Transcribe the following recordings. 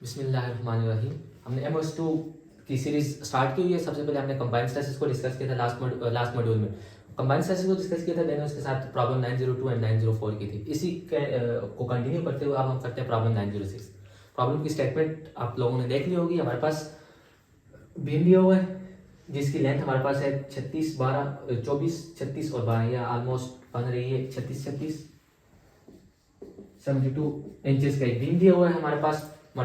बिस्मिल्लाहिर्रहमानिर्रहीम। हमने MS2 की सीरीज स्टार्ट की हुई है। सबसे पहले हमने कंबाइंड स्ट्रेसेस को डिस्कस किया था लास्ट मॉड्यूल में। कंबाइंड स्ट्रेसेस को डिस्कस किया था, देन उसके साथ प्रॉब्लम 902 एंड 904 की थी। इसी को कंटिन्यू करते हुए अब हम करते हैं प्रॉब्लम 906। प्रॉब्लम की स्टेटमेंट आप लोगों ने देख ली होगी। हमारे पास बीम दिया हुआ है जिसकी लेंथ हमारे पास है 36, 12, 24, 36 और 12, या ऑलमोस्ट बन रही है 36 72 इंचेस का एक बीम दिया हुआ है हमारे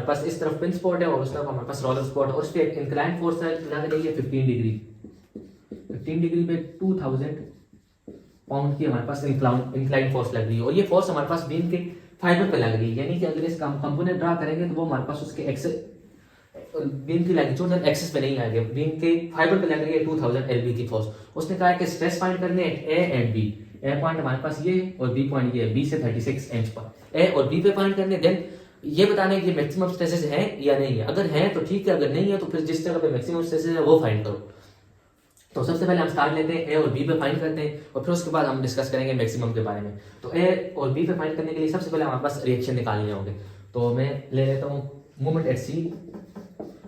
पास इस तरफ पिन स्पॉट है और उस तरफ हमारे पास रोलर स्पॉट है और उस पर एक इंक्लाइन फोर्स लग रही है 15 डिग्री पे 2000 पाउंड की हमारे पास इंक्लाइन फोर्स लग रही है। और ये फोर्स हमारे पास बीम के फाइबर पे लग रही है, यानी कि अगर इसका हम कंपोनेंट ड्रा करेंगे तो वो हमारे पास उसके बीम की लैटिट्यूड एक्सिस पे नहीं आएगी, बीम के फाइबर पे लग रही है 2000 LB की फोर्स। उसने कहा है कि स्ट्रेस फाइंड करने A and B. A point हमारे पास ये और बी पॉइंट ये है, बी से 36 इंच पर ए और बी पे फाइंड करने। देन ये बताना है कि मैक्सिमम स्ट्रेसेस हैं या नहीं है। अगर है तो ठीक है, अगर नहीं है तो फिर जिस जगह पे मैक्सिमम स्ट्रेसेस है वो फाइंड करो। तो सबसे पहले हम स्टार्ट लेते हैं ए और बी पे फाइंड करते हैं और फिर उसके बाद हम डिस्कस करेंगे मैक्सिमम के बारे में। तो ए और बी पे फाइंड करने के लिए सबसे पहले हमारे पास रिएक्शन निकालने होंगे। तो मैं ले लेता हूँ movement at C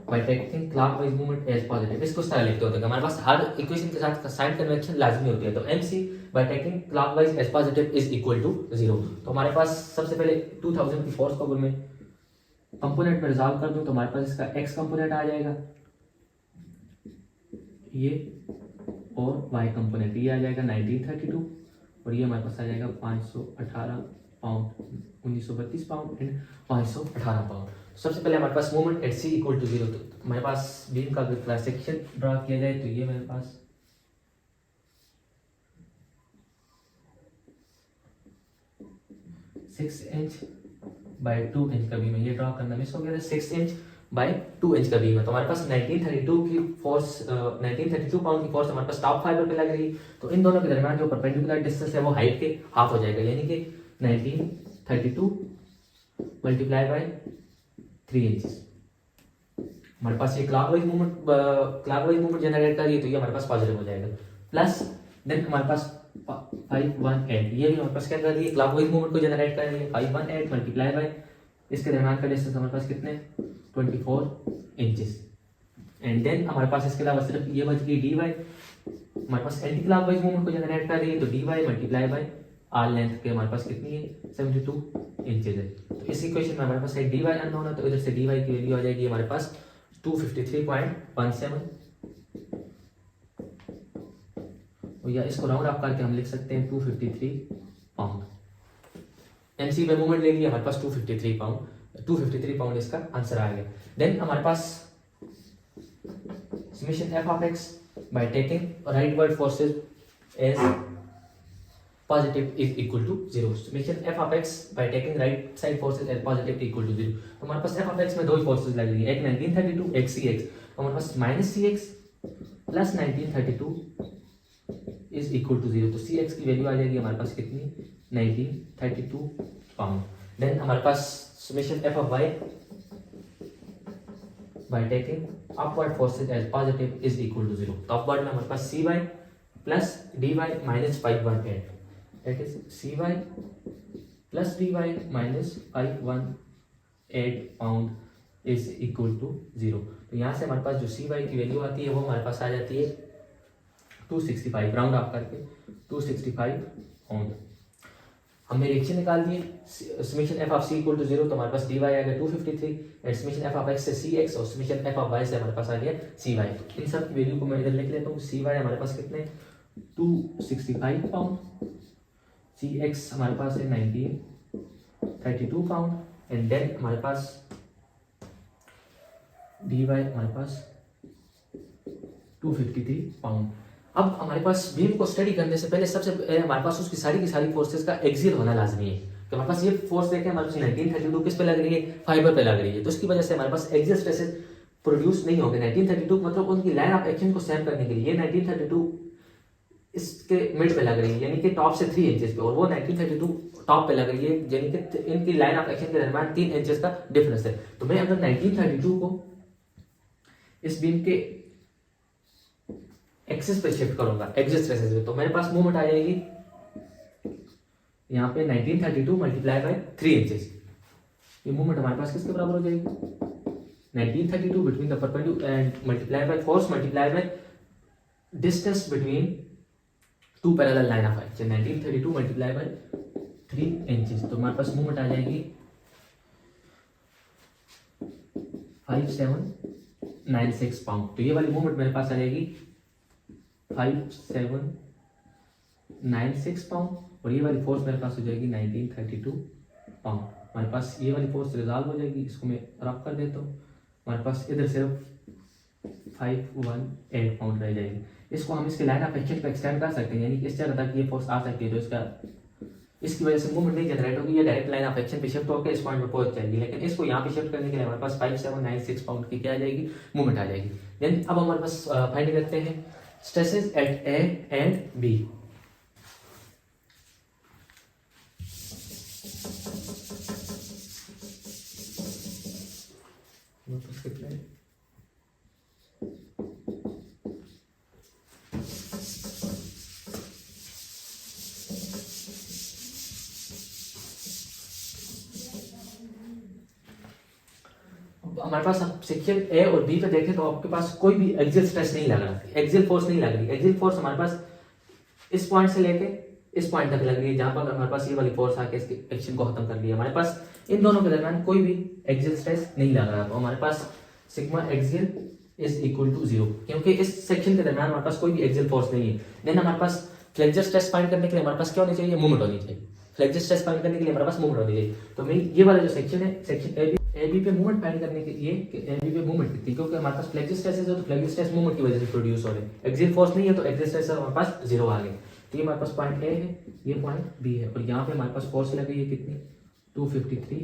by taking clockwise movement as positive। इसको इस तरह लिखते होते हैं, हमारे पास हर इक्वेशन के साथ साइन कन्वेंशन लाजमी होती है। तो MC by taking clockwise as positive is equal to 0। तो हमारे पास सबसे पहले 2000 की फोर्स को अगर मैं कंपोनेंट में रिजॉल्व कर दूं तो हमारे पास इसका x कंपोनेंट आ जाएगा ये, और y कंपोनेंट ये आ जाएगा 1932, और ये हमारे पास आ जाएगा 518 पाउंड, 1932 पाउंड एंड 518 पाउंड। सबसे पहले हमारे पास moment at c equal to 0। तो हमारे पास बीम का अगर क्रॉस सेक्शन ड्रा किया जाए तो ये मेरे पास 6 इंच बाय 2 इंच का बीम है। ये ड्रा करना मिस हो गया था, 6 इंच बाय 2 इंच का बीम है। तो हमारे पास 1932 की फोर्स 1932 पाउंड की फोर्स हमारे पास टॉप फाइबर पे लग रही है। तो इन दोनों के दरमियान जो परपेंडिकुलर डिस्टेंस है वो हाइट के हाफ हो जाएगा, यानी कि 1932 मल्टीप्लाई बाय 3 इंचेस। हमारे पास ये क्लॉकवाइज मूवमेंट जनरेट कर रही है तो ये हमारे पास पॉजिटिव हो जाएगा। प्लस देन हमारे पास 518, ये भी हमारे पास क्या कर रही है, क्लॉकवाइज मूवमेंट को जनरेट कर रही है। 518 मल्टीप्लाई बाय इसके दरमियान का डिस्टेंस हमारे पास कितने 24 इंचेस। एंड देन हमारे पास इसके अलावा सिर्फ ये बच गई dy, हमारे पास एंटी क्लॉकवाइज मूवमेंट को जनरेट कर रही है तो dy multiply by R length के हमारे पास कितनी है 72 इंचेस है। तो इस इक्वेशन में हमारे पास dy अननोन है तो इधर से dy की वैल्यू आ जाएगी हमारे पास 253.17, या इसको राउंड अप करके हम लिख सकते हैं 253 पाउंड। MC पे मूवमेंट ले लिया, हमारे पास 253 पाउंड इसका आंसर आ गया। देन हमारे पास summation f of x by taking rightward forces as positive is equal to 0। Summation f of x by taking right side forces as positive equal to 0। तो हमारे पास f of x में दो ही forces लग रही है, एक 1932 एक cx। तो हमारे पास minus cx plus 1932 is equal to 0। तो cx की वैल्यू आ जाएगी हमारे पास कितनी 1932 पाउंड। देन हमारे पास summation f of y by taking upward forces as positive is equal to 0। तो अपवर्ड में हमारे पास cy plus dy minus 518, that is cy plus dy minus 518 pound is equal to 0। तो यहाँ से हमारे पास जो cy की वैल्यू आती है वो हमारे पास आ जाती है 265, राउंड अप करके 265 पाउंड। हमने रिएक्शन निकाल दिए, summation f of c equal to 0, तो हमारे पास dy आ गया 253 and summation f of x से cx और समेशन f ऑफ y से हमारे पास आ गया cy। तो इन सब की वैल्यू को मैं इधर लिख लेता हूँ। cy हमारे पास कितने 265 पाउंड, cx हमारे पास है 1932 पाउंड एंड देन हमारे पास dy हमारे पास 253 पाउंड। अब हमारे पास बीम को स्टडी करने से पहले सबसे हमारे पास उसकी सारी की सारी फोर्सेस का एक्सियल होना लाजमी है। तो हमारे पास ये फोर्स देखें, हमारे पास 1932 किस पे लग रही है, फाइबर पे लग रही है। तो इसकी वजह से हमारे पास एक्सियल स्ट्रेसेस प्रोड्यूस नहीं होंगे। 1932 मतलब उनकी लाइन ऑफ एक्शन को सेम करने के लिए 1932 इसके मिड पे लग रही है, यानी कि टॉप से 3 इंचेस पे, और वो 1932 टॉप पे लग रही है, यानी कि इनकी लाइन ऑफ एक्शन के दरमियान 3 इंचेस का डिफरेंस है। तो मैं अगर 1932 को इस बीम के एक्सिस पे शिफ्ट करूंगा एक्सिस स्ट्रेसेस पे, तो मेरे पास मूवमेंट आ जाएगी यहाँ पे 1932 मल्टीप्लाई बाय 3 इंचेस। ये मूवमेंट हमारे पास किसके बराबर हो जाएगी 1932 between the perpendicular and multiply by force multiply by distance between two parallel line of action 1932 multiply by 3 inches. तो हमारे पास मूवमेंट आ जाएगी 5796 पाउंड। तो ये वाली मूवमेंट मेरे पास आ जाएगी 5796 पाउंड और ये वाली फोर्स मेरे पास हो जाएगी 1932 पाउंड। हमारे पास ये वाली फोर्स रिजॉल्व हो जाएगी, इसको मैं रफ कर देता हूँ। हमारे पास इधर सिर्फ 518 पाउंड रह जाएगी। इसको हम इसके लाइन ऑफ एक्शन को एक्सटेंड कर सकते हैं, यानी कि इस जगह तक ये फोर्स आ सकती है, तो इसकी वजह से मूवमेंट नहीं जनरेट होगी, ये डायरेक्ट लाइन ऑफ एक्शन पे शिफ्ट होकर इस पॉइंट पे पहुंच जाएगी। लेकिन इसको यहाँ पे शिफ्ट करने के लिए हमारे पास 5796 पाउंड की क्या आ जाएगी मूवमेंट आ जाएगी। देन अब हमारे पास फाइंड करते हैं stresses at A and B. हमारे पास अब सेक्शन ए और बी पे देखें तो आपके पास कोई भी एक्सियल स्ट्रेस नहीं लग रहा, एक्सियल फोर्स नहीं लग रही। एक्सियल फोर्स हमारे पास इस पॉइंट से लेके इस पॉइंट तक लग रही है, जहां पर हमारे पास ये वाली फोर्स आके इसके एक्शन को खत्म कर लिया। हमारे पास इन दोनों के दरमियान कोई भी एक्सियल स्ट्रेस नहीं लग रहा, तो हमारे पास sigma axial is equal to 0, क्योंकि इस सेक्शन के दरमियान हमारे पास कोई भी एक्सियल फोर्स नहीं है। देन हमारे पास फ्लेक्सर स्ट्रेस फाइंड करने के लिए हमारे पास क्या होनी चाहिए, मूवमेंट होनी चाहिए। फ्लेक्सर स्ट्रेस फाइंड करने के लिए हमारे पास मूवमेंट होनी चाहिए। तो मैं ये वाला जो सेक्शन है, सेक्शन ए बी पे मूवमेंट फाइंड करने के लिए ए बी पे मूवमेंट कितनी, क्योंकि हमारे पास फ्लेक्सर स्ट्रेस है तो फ्लेक्सर स्ट्रेस मूवमेंट की वजह से प्रोड्यूस हो रहे हैं। एक्सियल फोर्स नहीं है तो एक्सियल स्ट्रेस हमारे पास 0 आ गए। तो ये हमारे पास पॉइंट ए है, ये पॉइंट बी है, और यहाँ पे हमारे पास फोर्स लग रही है कितनी 253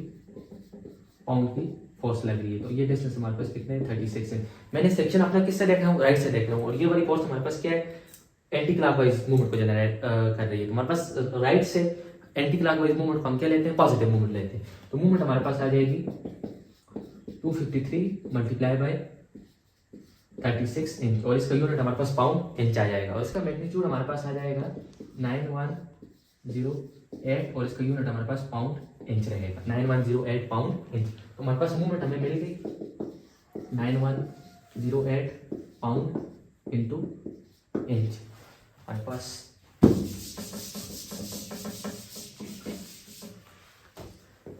पाउंड की फोर्स लग रही है। तो ये डिस्टेंस हमारे पास कितने 36 है। मैंने सेक्शन अपना किससे देख रहा हूँ, राइट से देख रहा हूँ, और ये वाली फोर्स हमारे पास क्या है, एंटी क्लॉकवाइज मूवमेंट को जनरेट कर रही है। तो हमारे पास राइट से एंटी क्लॉकवाइज मूवमेंट को हम क्या लेते हैं, पॉजिटिव मूवमेंट लेते हैं। तो मूवमेंट हमारे पास आ जाएगी 253 मल्टीप्लाई बाय 36 इंच, और इसका यूनिट हमारे पास पाउंड इंच आ जाएगा, और इसका मैग्नीट्यूड हमारे पास आ जाएगा 9108, और इसका यूनिट हमारे पास पाउंड इंच रहेगा, 9108 पाउंड इंच। तो हमारे पास मूवमेंट हमें मिल गई 9108 पाउंड इंटू इंच। हमारे पास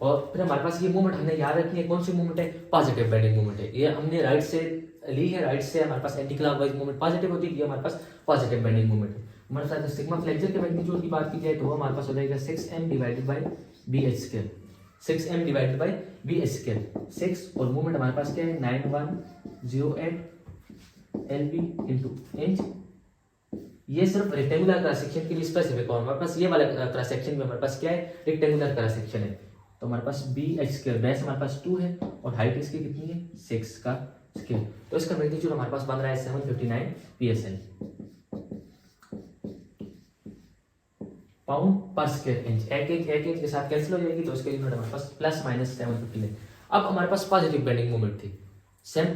और फिर हमारे पास ये मूवमेंट हमने याद रखनी है, कौन सी मूवमेंट है, पॉजिटिव बेंडिंग मूवमेंट है। ये हमने राइट से ली है, राइट से हमारे पास एंटी क्लॉकवाइज मूवमेंट पॉजिटिव होती है, ये हमारे पास पॉजिटिव बेंडिंग मूवमेंट है। हमारे साथ सिग्मा फ्लेक्सर के मैग्नीट्यूड की बात की जाए तो वो हमारे पास हो जाएगा 6m divided by bh², 6m divided by bh², 6, और मूवमेंट हमारे पास क्या है 9108 lb इंटू इंच। ये सिर्फ रेक्टेंगुलर क्रॉस सेक्शन के लिए स्पेसिफिक है, हमारे पास ये वाला क्रॉस सेक्शन में हमारे पास क्या है, रेक्टेंगुलर क्रॉस सेक्शन है। तो हमारे पास bh², बेस हमारे पास 2 है और हाइट इसकी कितनी है 6 का स्क्वायर, तो इसका मैग्नीट्यूड हमारे पास बन रहा है 759 psi पाउंड पर स्क्वायर इंच। एक इंच के साथ कैंसिल हो जाएगी, तो इसका यूनिट हमारे पास प्लस माइनस 759। अब हमारे पास पॉजिटिव बेंडिंग मूवमेंट थी, सेम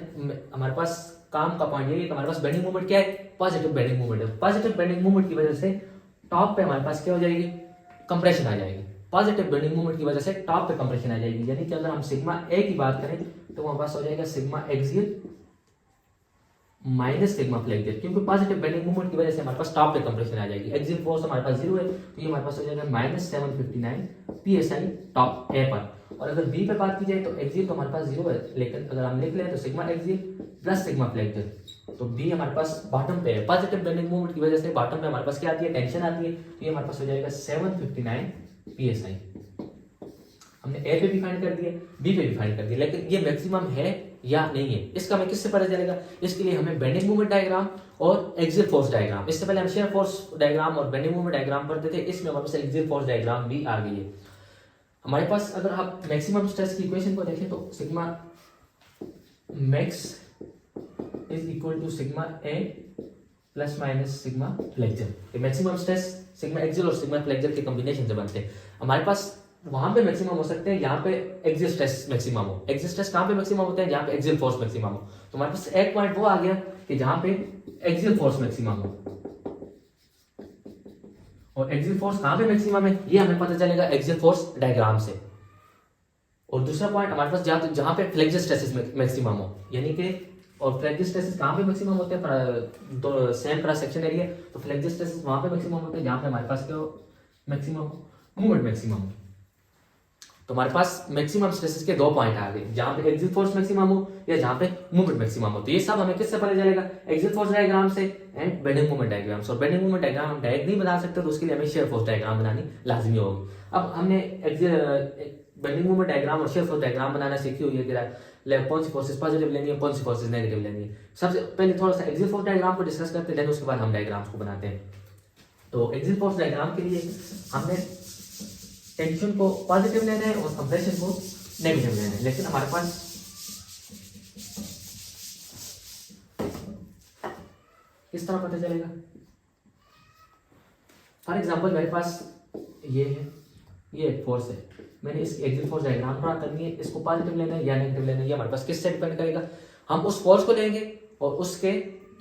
हमारे पास काम का पॉइंट ये है कि हमारे पास बेंडिंग मूवमेंट क्या है, पॉजिटिव बेंडिंग मूवमेंट है। पॉजिटिव बेंडिंग मूवमेंट की वजह से टॉप पे हमारे पास क्या हो जाएगी, कंप्रेशन आ जाएगी। पॉजिटिव बेंडिंग मूवमेंट की वजह से टॉप पे कंप्रेशन आ जाएगी, यानी कि अगर हम सिग्मा ए की बात करें तो हमारे पास हो जाएगा sigma axial minus sigma flexor, क्योंकि पॉजिटिव बेंडिंग मूवमेंट की वजह से हमारे पास टॉप पे कंप्रेशन आ जाएगी। एक्सियल फोर्स हमारे पास 0 है, तो ये हमारे पास हो जाएगा -759 psi टॉप ए पर। और अगर बी पे बात की जाए तो एक्सियल तो हमारे पास 0 है, लेकिन अगर हम लिख लें तो sigma axial plus sigma flexor, तो बी हमारे पास बॉटम पे है। पॉजिटिव बेंडिंग मूवमेंट की वजह से बॉटम पे हमारे पास क्या आती है, टेंशन आती है, तो ये हमारे पास हो जाएगा 759 psi। हमने ए पे भी फाइंड कर दिया, बी पे भी फाइंड कर दिया, लेकिन ये मैक्सिमम है या नहीं है, इसका हमें किससे पता चलेगा, इसके लिए हमें बेंडिंग मूवमेंट डायग्राम और एक्सियल फोर्स डायग्राम, इससे पहले हम शेयर फोर्स डायग्राम और बेंडिंग मूवमेंट डायग्राम पढ़ते थे, इसमें हमारे पास एक्सियल फोर्स डायग्राम भी आ गई है हमारे पास। अगर आप मैक्सिमम स्ट्रेस की इक्वेशन को देखें तो sigma max is equal to sigma A plus minus sigma flexure. Maximum stress sigma axial और सिग्मा फ्लेक्सर के कॉम्बिनेशन से बनते हैं। हमारे पास वहां पे मैक्सिमम हो सकते हैं, यहाँ पे एक्सियल स्ट्रेस मैक्सिमम हो। एक्सियल स्ट्रेस कहां पे मैक्सिमम होते हैं, जहां पे एक्सियल फोर्स मैक्सिमम हो। तो हमारे पास एक पॉइंट वो आ गया कि जहां पे एक्सियल फोर्स मैक्सिमम हो, और एक्सियल फोर्स कहां पे मैक्सिमम है ये हमें पता चलेगा एक्सियल फोर्स डायग्राम से। और दूसरा पॉइंट हमारे पास जहाँ पे फ्लेक्सियल स्ट्रेसेस मैक्सिमम हो, यानी कि और फ्लेक्सियल स्ट्रेसेस कहाँ पे मैक्सिमम होते हैं, तो सेम क्रॉस सेक्शन एरिया, तो फ्लेक्सियल स्ट्रेसेस वहाँ पे मैक्सिमम होते हैं जहाँ पे हमारे पास क्या मैक्सिमम मूवमेंट मैक्सिमम हो। तो हमारे पास मैक्सिमम स्ट्रेसेस के दो पॉइंट आ गए, जहाँ पे एक्सियल फोर्स मैक्सिमम हो या जहाँ पे मूवमेंट मैक्सिमम हो। तो ये सब हमें किससे पता चलेगा, एक्सियल फोर्स डायग्राम से एंड बेंडिंग मोमेंट डायग्राम से। और बेंडिंग मोमेंट डायग्राम हम डायरेक्ट नहीं बना सकते, तो उसके लिए हमें शेयर फोर्स डायग्राम बनानी लाजमी होगी। अब हमने बेंडिंग मोमेंट डायग्राम और शेयर फोर्स डायग्राम बनाना सीखी हुई है कि कौन सी फोर्सेस पॉजिटिव लेनी है, कौन सी फोर्सेस नेगेटिव लेनी है। सबसे पहले थोड़ा सा एक्सियल फोर्स डायग्राम को डिस्कस करते हैं, देन उसके बाद हम डायग्राम्स को बनाते हैं। तो एक्सियल फोर्स डायग्राम के लिए हमने टेंशन को पॉजिटिव लेना है और कंप्रेशन को नेगेटिव लेना है, लेकिन हमारे पास किस तरह पता चलेगा। फॉर एग्जांपल मेरे पास ये है, ये एक फोर्स है, मैंने इस एक्सियल फोर्स डायग्राम ड्रा करनी है, इसको पॉजिटिव लेना है या नेगेटिव लेना है, ये हमारे पास किससे डिपेंड करेगा। हम उस फोर्स को लेंगे और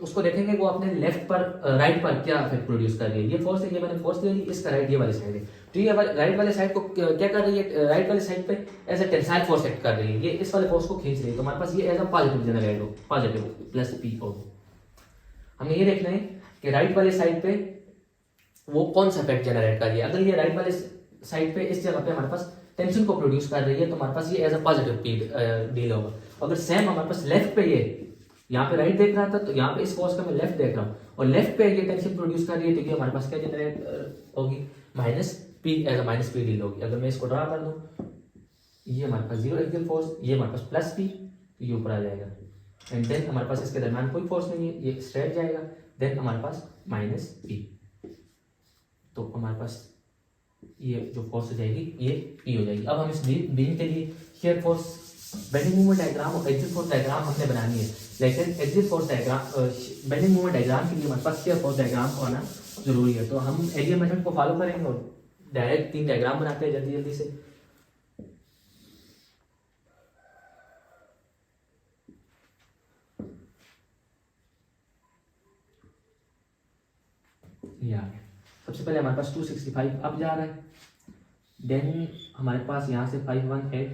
उसको देखेंगे वो अपने लेफ्ट पर राइट पर क्या इफेक्ट प्रोड्यूस कर रही है। ये फोर्स है, ये मैंने फोर्स ले ली, इसका राइट ये वाली साइड है, तो ये राइट वाले साइड को क्या कर रही है, राइट वाले साइड पे as a tensile force act कर रही है, ये इस वाले फोर्स को खींच रही है। तो हमारे पास ये एज अ पॉजिटिव जनरेट हो, पॉजिटिव प्लस पी हो। हमें ये देखना है कि राइट वाले साइड पे वो कौन सा इफेक्ट जनरेट कर रही है। अगर ये राइट वाले साइड पे इस जगह पे हमारे पास टेंशन को प्रोड्यूस कर रही है, तो हमारे पास ये as a positive P deal होगा। अगर सेम हमारे पास लेफ्ट पे ये यहाँ पे राइट देख रहा था, तो यहाँ पे इस फोर्स का मैं लेफ्ट देख रहा हूँ और लेफ्ट पे ये टेंशन प्रोड्यूस कर रही है, तो ये हमारे पास क्या जनरेट होगी, minus P, as a minus P deal होगी। अगर मैं इसको ड्रा कर दूं, ये हमारे पास जीरो एक्सियल फोर्स, ये हमारे पास प्लस पी, तो ये ऊपर आ जाएगा, एंड देन हमारे पास इसके दरम्यान कोई फोर्स नहीं है, ये स्ट्रेट जाएगा, देन हमारे पास माइनस पी, तो हमारे पास ये जो फोर्स हो जाएगी ये पी हो जाएगी। अब हम इस बीम के लिए shear force bending moment diagram और एक्सियल फोर्स डायग्राम हमने बनानी है, लेकिन axial force diagram bending moment diagram के लिए हमारे पास शेयर फोर्स डायग्राम होना जरूरी है। तो हम एरिया मेथड को फॉलो करेंगे और डायरेक्ट 3 डायग्राम बनाते हैं जल्दी जल्दी से। सबसे पहले हमारे पास 265 अप जा रहा है, देन हमारे पास यहाँ से 518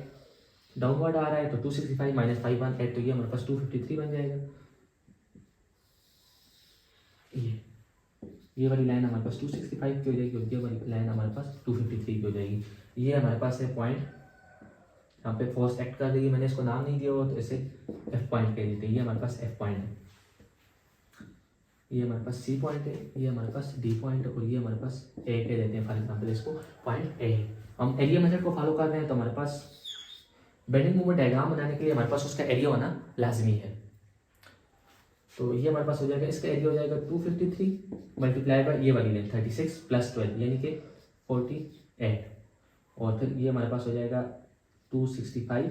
डाउनवर्ड आ रहा है, तो 265 माइनस 518, तो ये हमारे पास 253 बन जाएगा। ये वाली लाइन हमारे पास 265 की हो जाएगी और ये वाली लाइन हमारे पास 253 की हो जाएगी। ये हमारे पास है पॉइंट, यहाँ पे फोर्स एक्ट कर देगी, मैंने इसको नाम नहीं दिया हो तो इसे एफ पॉइंट कह देते हैं। ये हमारे पास एफ पॉइंट है, ये हमारे पास सी पॉइंट है, ये हमारे पास डी पॉइंट है और ये हमारे पास ए कह देते हैं। फॉर एग्जाम्पल इसको पॉइंट ए। हम एरिया मेथड को फॉलो कर रहे हैं, तो हमारे पास बेंडिंग मोमेंट डायग्राम बनाने के लिए हमारे पास उसका एरिया होना लाजमी है। तो ये हमारे पास हो जाएगा, इसका एरिया हो जाएगा 253 मल्टीप्लाई बाय ये वाली लेंथ 36 प्लस 12 यानी कि 48, और फिर ये हमारे पास हो जाएगा 265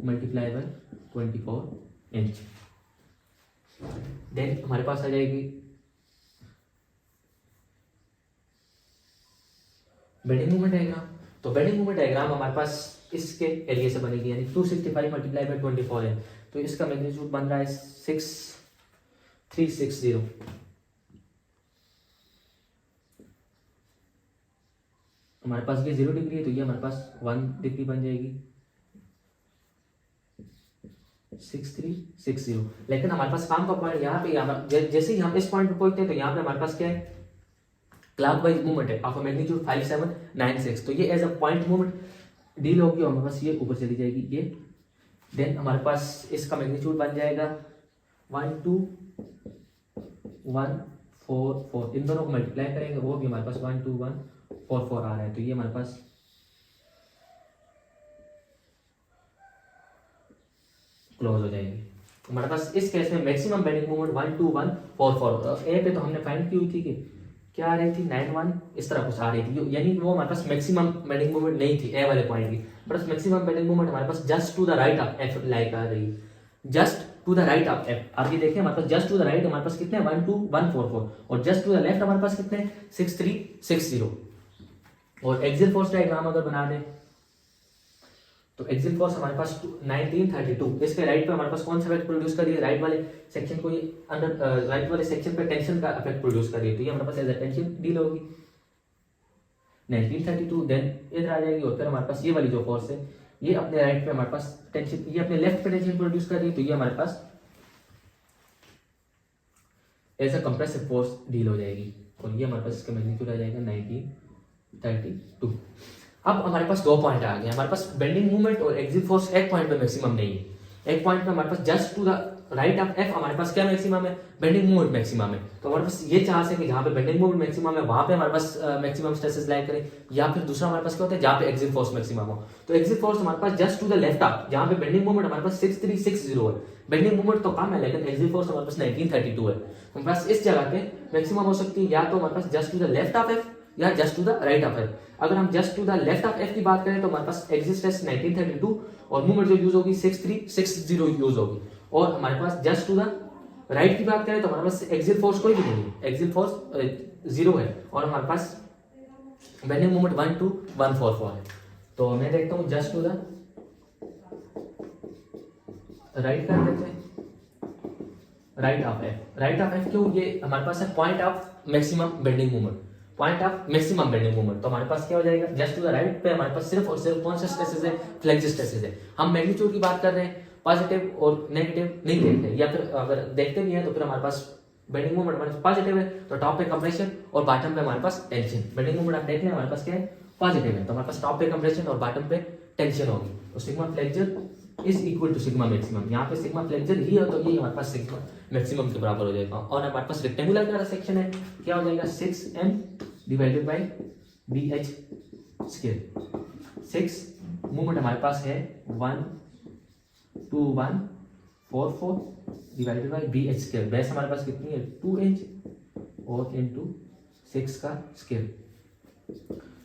मल्टीप्लाई बाय 24 इंच। देन हमारे पास आ जाएगी बेंडिंग मोमेंट डायग्राम। तो बेंडिंग मोमेंट डायग्राम हमारे पास इसके एरिया से बनेगी, यानी 265 मल्टीप्लाई बाय 24 है, तो इसका मैग्नीट्यूड बन रहा है 6360। हमारे पास ये 0 डिग्री है, तो ये हमारे पास 1 डिग्री बन जाएगी 6360। लेकिन हमारे पास काम का पॉइंट यहाँ पे, जैसे ही हम इस पॉइंट पे पहुंचते हैं, तो यहाँ पे हमारे पास क्या है, क्लॉकवाइज मूवमेंट है ऑफ मैग्नीट्यूड 5796, तो ये as a point movement deal होगी और हमारे पास ये ऊपर चली जाएगी ये। देन हमारे पास इसका मैग्नीट्यूड बन जाएगा 12144, इन दोनों को मल्टीप्लाई करेंगे, वो भी हमारे पास 12144 आ रहा है, तो ये हमारे पास क्लोज हो जाएगी। हमारे पास इस केस में मैक्सिमम बेंडिंग मोमेंट 12144, ए पे तो हमने फाइंड की हुई थी कि क्या आ रही थी 91 इस तरह कुछ आ रही थी, यानी वो हमारे पास मैक्सिमम बेंडिंग मोमेंट नहीं थी ए वाले पॉइंट की, बट मैक्सिमम बेंडिंग मोमेंट हमारे पास just to the right of F like आ रही है, just to the right of F. आप ये देखिए हमारे पास जस्ट टू द राइट हमारे पास कितने 12144 और जस्ट टू द लेफ्ट हमारे पास कितने 6360। और एक्सियल फोर्स डायग्राम अगर बना दें, तो एक्सियल फोर्स हमारे पास 1932, इसके राइट पे हमारे पास कौन सा इफेक्ट प्रोड्यूस कर रही है, राइट वाले सेक्शन को, ये अंडर राइट वाले सेक्शन पे टेंशन का इफेक्ट प्रोड्यूस कर रही है, तो ये हमारे पास एज अ टेंशन डील होगी। 1932, देन इधर आ जाएगी और फिर हमारे पास ये वाली जो फोर्स है ये अपने राइट पे हमारे पास टेंशन, ये अपने लेफ्ट पे टेंशन प्रोड्यूस कर रही है, तो ये हमारे पास as a compressive force deal हो जाएगी और ये हमारे पास इसका मैग्नीट्यूड आ जाएगा 1932। अब हमारे पास दो पॉइंट आ गए, हमारे पास बेंडिंग मूवमेंट और एक्सिल फोर्स एक पॉइंट पे मैक्सिमम नहीं है, एक पॉइंट पे हमारे पास just to the right of F हमारे पास क्या मैक्सिमम है, बेंडिंग मूवमेंट मैक्सिमम है। तो हमारे पास ये चांस है कि जहाँ पे बेंडिंग मूवमेंट मैक्सिमम है वहां पे हमारे पास मैक्सिमम स्ट्रेसेस लाइक करें, या फिर दूसरा हमारे पास क्या होता है जहाँ पे एक्सिल फोर्स मैक्सिमम हो। तो एक्सिल फोर्स हमारे पास just to the left of, जहाँ पे बेंडिंग मूवमेंट हमारे पास 6360 है, बेंडिंग मूवमेंट तो कम है लेकिन एक्सिल फोर्स हमारे पास 1932 है। हमारे पास इस जगह पे मैक्सिमम हो सकती है या तो हमारे पास just to the left of F या just to the right of F. अगर हम just to the left of F की बात करें तो हमारे पास एक्सिल स्ट्रेस 1932 और मूवमेंट जो यूज होगी 6360 यूज होगी, और हमारे पास जस्ट टू द राइट की बात करें तो हमारे पास एक्सिल फोर्स कोई भी नहीं है, एक्सिल फोर्स 0 है और हमारे पास बेंडिंग मूवमेंट 12144 है। तो मैं देखता हूं जस्ट टू द राइट कर देते हैं, right of F, right of F क्यों, ये हमारे पास है point of maximum bending movement, point of maximum bending movement. तो हमारे पास क्या हो जाएगा जस्ट टू द राइट पे हमारे पास सिर्फ और सिर्फ कौन सा स्ट्रेसेस है, फ्लेक्सिस स्ट्रेसेस है। हम मैग्नीट्यूड की बात कर रहे हैं, पॉजिटिव और नेगेटिव नहीं देखते, या फिर अगर देखते भी हैं तो फिर हमारे पास बेंडिंग मूवमेंट हमारे पास पॉजिटिव है तो टॉप पे कंप्रेशन और बॉटम पे हमारे पास टेंशन। बेंडिंग मूवमेंट आप देख रहे हैं हमारे पास क्या है, पॉजिटिव है, तो हमारे पास टॉप पे कंप्रेशन और बॉटम पे टेंशन होगी। तो sigma flexure is equal to sigma maximum, यहाँ पे सिग्मा फ्लेक्सर ही है तो ये हमारे पास सिग्मा मैक्सिमम के बराबर हो जाएगा। और हमारे पास रेक्टेंगुलर का सेक्शन है, क्या हो जाएगा 6m divided by BH square. 6 movement हमारे पास है 12144 divided by BH square, base हमारे पास कितनी है 2 इंच और इंटू 6 का स्क्वायर,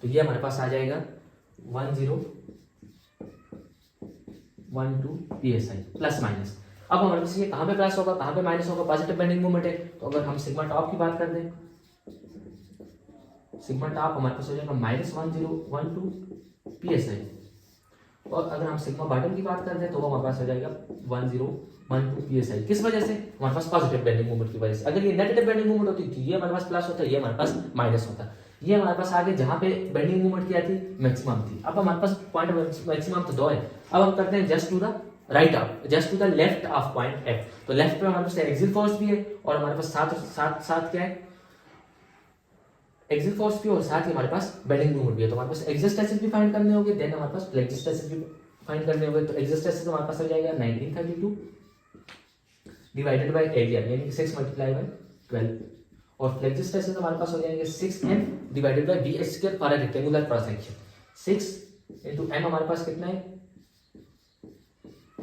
तो ये हमारे पास आ जाएगा 1012 PSI प्लस माइनस। अब हमारे पास ये कहाँ पे प्लस होगा कहाँ पे माइनस होगा, पॉजिटिव बेंडिंग मूवमेंट है, तो अगर हम सिग्मा टॉप की बात कर दें, सिग्मा टॉप हमारे पास हो जाएगा -1012 PSI, और अगर हम सिग्मा बॉटम की बात कर दें तो वो हमारे पास हो जाएगा 1012 PSI। किस वजह से, हमारे पास पॉजिटिव बेंडिंग मूवमेंट की वजह से। अगर ये नेगेटिव बेंडिंग मूवमेंट होती तो ये हमारे पास प्लस होता, ये हमारे पास माइनस होता। ये हमारे पास आगे जहाँ पे बेंडिंग मूवमेंट क्या थी, मैक्सिमम थी। अब हमारे पास पॉइंट मैक्सिमम तो 2 है, अब हम करते हैं just to the right of, just to the left of point F. तो लेफ्ट पे हमारे पास एक्सिल फोर्स भी है और हमारे पास साथ क्या है, एक्सिल फोर्स भी और साथ ही हमारे पास बेंडिंग मूवमेंट भी है। तो हमारे पास एक्सिल स्ट्रेसेस भी फाइंड करने होंगे, देन हमारे पास फ्लेक्सिस स्ट्रेसेस भी फाइंड करने होंगे। तो एक्सिल स्ट्रेसेस हमारे पास हो जाएगा 1932 डिवाइडेड बाय एरिया यानी कि 6 मल्टीप्लाई बाय 12, और फ्लेक्सिस स्ट्रेसेस हमारे पास हो जाएंगे 6m divided by BH square for a rectangular cross section. 6 into m हमारे पास कितना है,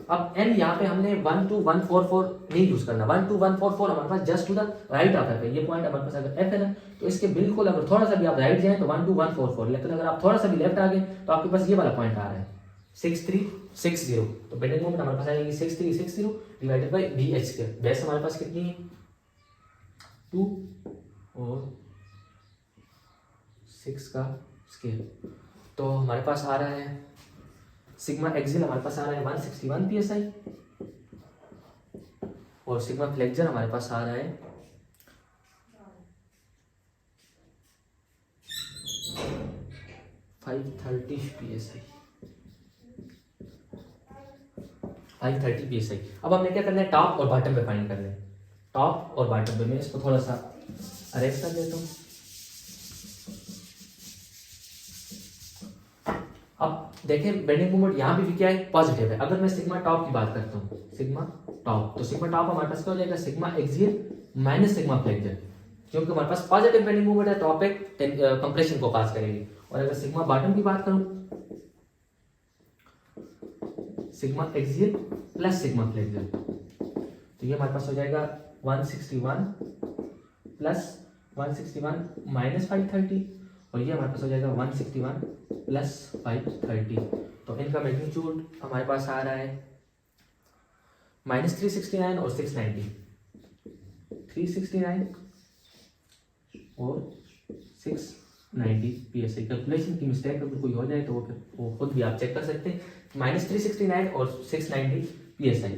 अब n यहाँ पे हमने 12144 नहीं यूज करना, 12144 हमारे पास just to the right of है, ये पॉइंट हमारे पास अगर f है ना तो इसके बिल्कुल अगर थोड़ा सा भी आप राइट जाए तो 12144, लेकिन अगर आप थोड़ा सा भी लेफ्ट आ गए तो आपके पास ये वाला पॉइंट आ रहा है 6360। तो बेंडिंग मोमेंट हमारे पास आएगी 6360 divided by BH square. Base हमारे पास कितनी है 2 और 6 का स्क्वायर, तो हमारे पास आ रहा है सिग्मा एक्सिल हमारे पास आ रहा है 161 PSI और सिग्मा फ्लेक्सर हमारे पास आ रहा है 530 PSI। 530 PSI। अब हमने क्या करना है, टॉप और बॉटम पे फाइंड करना है, टॉप और बॉटम पे। मैं इसको थोड़ा सा अरेंज कर देता हूँ। अब देखें बेंडिंग मोमेंट यहाँ भी क्या है, पॉजिटिव है। अगर मैं सिग्मा टॉप की बात करता हूँ, सिग्मा टॉप, तो सिग्मा टॉप हमारे पास क्या हो जाएगा, sigma axial minus sigma flexor, क्योंकि हमारे पास पॉजिटिव बेंडिंग मोमेंट है, टॉप पे कंप्रेशन को पास करेगी। और अगर सिग्मा बॉटम की बात करूं, sigma axial plus sigma flexor, तो ये हमारे पास हो जाएगा 161 प्लस 161 माइनस 530, और ये हमारे पास हो जाएगा 161 प्लस 530। तो इनका मैग्नीट्यूड हमारे पास आ रहा है -369 और 690, 369 और 690 PSI। कैलकुलेशन की मिस्टेक अगर कोई हो जाए तो वो खुद भी आप चेक कर सकते हैं, -369 और 690 PSI।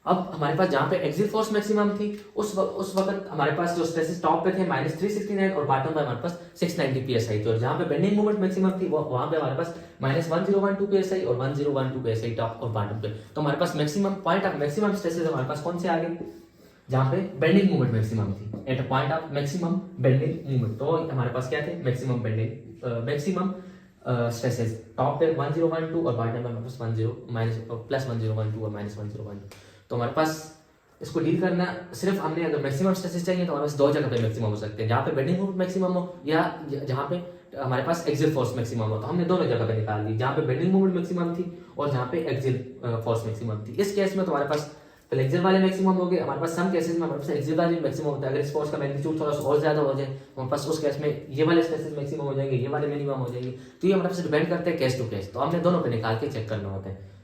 अब हमारे पास जहाँ पे एक्सिल फोर्स मैक्सिमम थी उस वक्त हमारे पास जो स्ट्रेसेस टॉप पे थे -369 और बॉटम पे हमारे पास 690 psi थी, और जहाँ पे बेंडिंग मोमेंट मैक्सिमम थी वो वहाँ पे हमारे पास -1012 psi और 1012 psi टॉप और बॉटम पे। तो हमारे पास maximum point of maximum stresses हमारे पास कौन से आ गए, जहाँ पे बेंडिंग मोमेंट मैक्सिमम थी, at a point of maximum bending moment. तो हमारे पास क्या थे, maximum bending maximum stresses top पे 1012 और बॉटम पे हमारे पास +1012 और -1012। तो हमारे पास इसको डील करना, सिर्फ हमने अगर मैक्सिमम स्ट्रेसेस चाहिए तो हमारे पास दो जगह पे मैक्सिमम हो सकते हैं, जहाँ पे बेंडिंग मोमेंट मैक्सिमम हो या जहाँ पे हमारे पास एक्सिल फोर्स मैक्सिमम हो। तो हमने दोनों जगह पे निकाल दी, जहाँ पे बेंडिंग मोमेंट मैक्सिमम थी और जहाँ पे एक्सिल फोर्स मैक्सिमम थी। इस केस में तो हमारे पास फ्लेक्सर वाले मैक्सिमम हो गए, हमारे पास सम केसेस में हमारे पास एक्सिल वाले मैक्सिमम होता है। अगर इस फोर्स का मैग्नीट्यूड थोड़ा सा और ज्यादा हो जाए हमारे पास उस केस में ये वाले स्ट्रेसेस मैक्सिमम हो जाएंगे, ये वाले मिनिमम हो जाएंगे। तो ये हमारे पास डिपेंड करते हैं केस टू केस, तो हमने दोनों पे निकाल के चेक करना होता है।